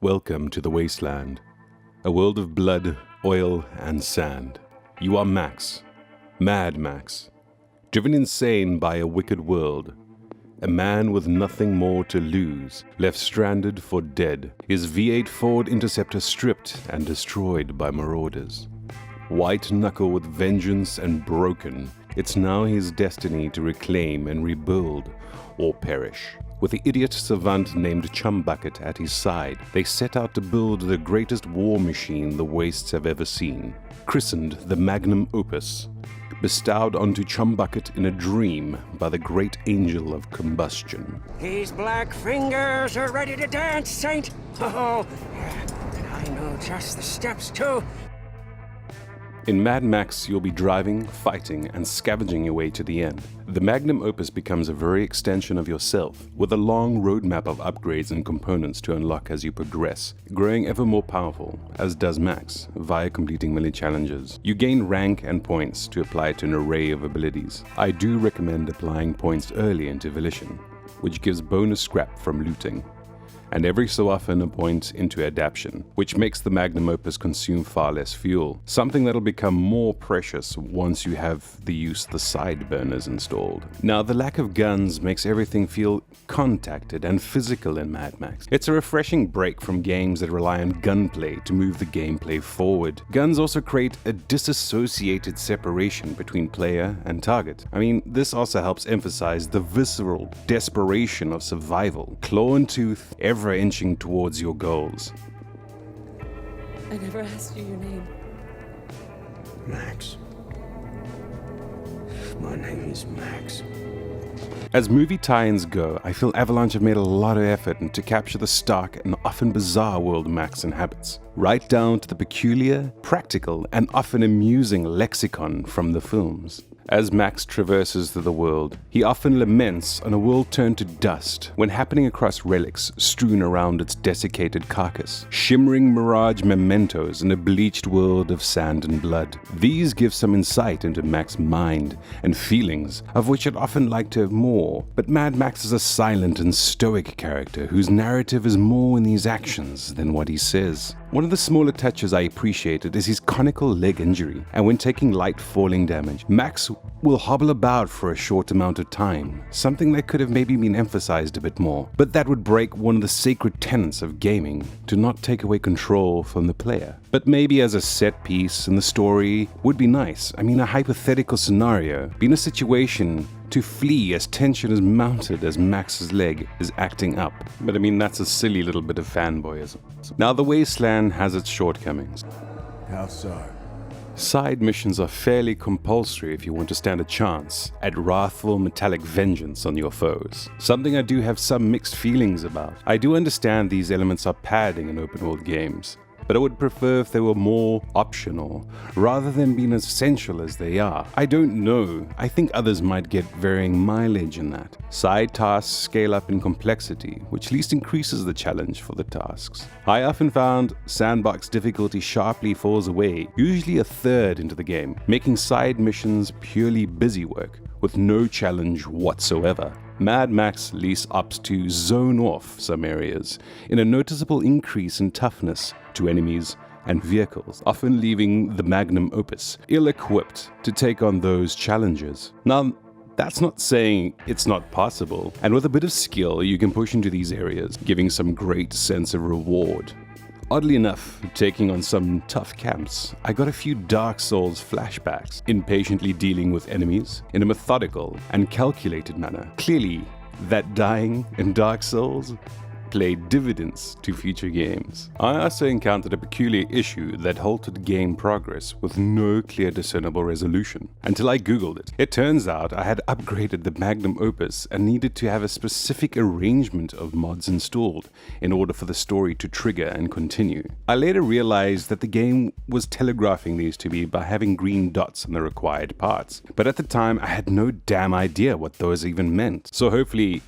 Welcome to the wasteland, a world of blood, oil, and sand. You are Max, Mad Max, driven insane by a wicked world. A man with nothing more to lose, left stranded for dead, his V8 Ford Interceptor stripped and destroyed by marauders. White knuckle with vengeance and broken, it's now his destiny to reclaim and rebuild or perish. With the idiot savant named Chumbucket at his side, they set out to build the greatest war machine the wastes have ever seen. Christened the Magnum Opus, bestowed onto Chumbucket in a dream by the great angel of combustion. These black fingers are ready to dance, Saint! Oh, and I know just the steps too. In Mad Max, you'll be driving, fighting, and scavenging your way to the end. The Magnum Opus becomes a very extension of yourself, with a long roadmap of upgrades and components to unlock as you progress, growing ever more powerful, as does Max, via completing melee challenges. You gain rank and points to apply to an array of abilities. I do recommend applying points early into Volition, which gives bonus scrap from looting, and every so often a point into adaptation, which makes the Magnum Opus consume far less fuel, something that'll become more precious once you have the use of the side burners installed. Now, the lack of guns makes everything feel contacted and physical in Mad Max. It's a refreshing break from games that rely on gunplay to move the gameplay forward. Guns also create a disassociated separation between player and target. I mean, this also helps emphasize the visceral desperation of survival, claw and tooth, ever inching towards your goals. I never asked you your name. Max. My name is Max. As movie tie-ins go, I feel Avalanche have made a lot of effort to capture the stark and often bizarre world Max inhabits, right down to the peculiar, practical, and often amusing lexicon from the films. As Max traverses through the world, he often laments on a world turned to dust when happening across relics strewn around its desiccated carcass, shimmering mirage mementos in a bleached world of sand and blood. These give some insight into Max's mind and feelings, of which I'd often like to have more, but Mad Max is a silent and stoic character whose narrative is more in these actions than what he says. One of the smaller touches I appreciated is his conical leg injury, and when taking light falling damage, Max will hobble about for a short amount of time, something that could have maybe been emphasized a bit more. But that would break one of the sacred tenets of gaming, to not take away control from the player. But maybe as a set piece in the story would be nice. I mean, a hypothetical scenario, be in a situation to flee as tension is mounted as Max's leg is acting up. But I mean, that's a silly little bit of fanboyism. Now, the wasteland has its shortcomings. How so? Side missions are fairly compulsory if you want to stand a chance at wrathful metallic vengeance on your foes. Something I do have some mixed feelings about. I do understand these elements are padding in open world games, but I would prefer if they were more optional, rather than being as essential as they are. I don't know, I think others might get varying mileage in that. Side tasks scale up in complexity, which at least increases the challenge for the tasks. I often found sandbox difficulty sharply falls away, usually a third into the game, making side missions purely busy work, with no challenge whatsoever. Mad Max at least opts to zone off some areas, in a noticeable increase in toughness to enemies and vehicles, often leaving the Magnum Opus ill-equipped to take on those challenges. Now, that's not saying it's not possible, and with a bit of skill you can push into these areas, giving some great sense of reward. Oddly enough, taking on some tough camps, I got a few Dark Souls flashbacks, impatiently dealing with enemies in a methodical and calculated manner. Clearly, that dying in Dark Souls played dividends to future games. I also encountered a peculiar issue that halted game progress with no clear discernible resolution, until I googled it. It turns out I had upgraded the Magnum Opus and needed to have a specific arrangement of mods installed in order for the story to trigger and continue. I later realized that the game was telegraphing these to me by having green dots on the required parts, but at the time I had no damn idea what those even meant. So hopefully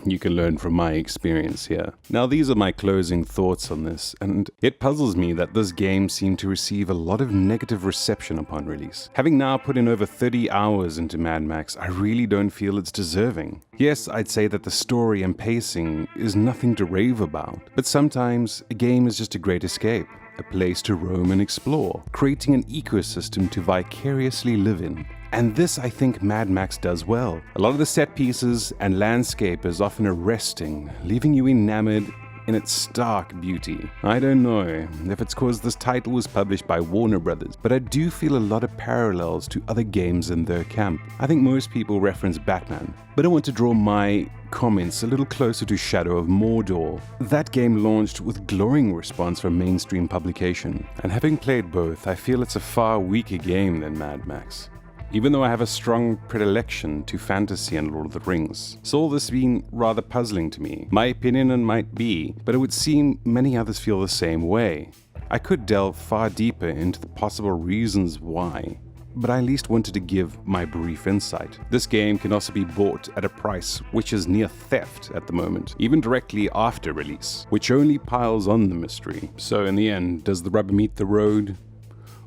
you can learn from my experience here. here. Now these are my closing thoughts on this, and it puzzles me that this game seemed to receive a lot of negative reception upon release. Having now put in over 30 hours into Mad Max, I really don't feel it's deserving. Yes, I'd say that the story and pacing is nothing to rave about, but sometimes a game is just a great escape. A place to roam and explore, creating an ecosystem to vicariously live in. And this I think Mad Max does well. A lot of the set pieces and landscape is often arresting, leaving you enamored in its stark beauty. I don't know if it's cause this title was published by Warner Brothers, but I do feel a lot of parallels to other games in their camp. I think most people reference Batman, but I want to draw my comments a little closer to Shadow of Mordor. That game launched with glowing response from mainstream publication, and having played both, I feel it's a far weaker game than Mad Max. Even though I have a strong predilection to fantasy and Lord of the Rings. So all this being rather puzzling to me. My opinion it might be, but it would seem many others feel the same way. I could delve far deeper into the possible reasons why, but I at least wanted to give my brief insight. This game can also be bought at a price which is near theft at the moment, even directly after release, which only piles on the mystery. So in the end, does the rubber meet the road?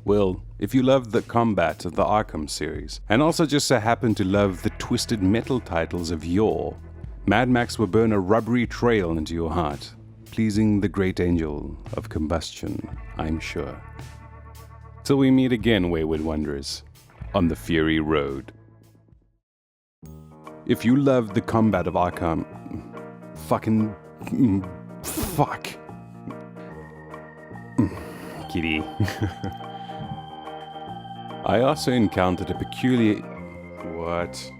Well, if you love the combat of the Arkham series, and also just so happen to love the twisted metal titles of yore, Mad Max will burn a rubbery trail into your heart, pleasing the great angel of combustion, I'm sure. Till we meet again, wayward wanderers, on the Fury Road. If you love the combat of Arkham, fuck. Kitty. I also encountered a peculiar... What?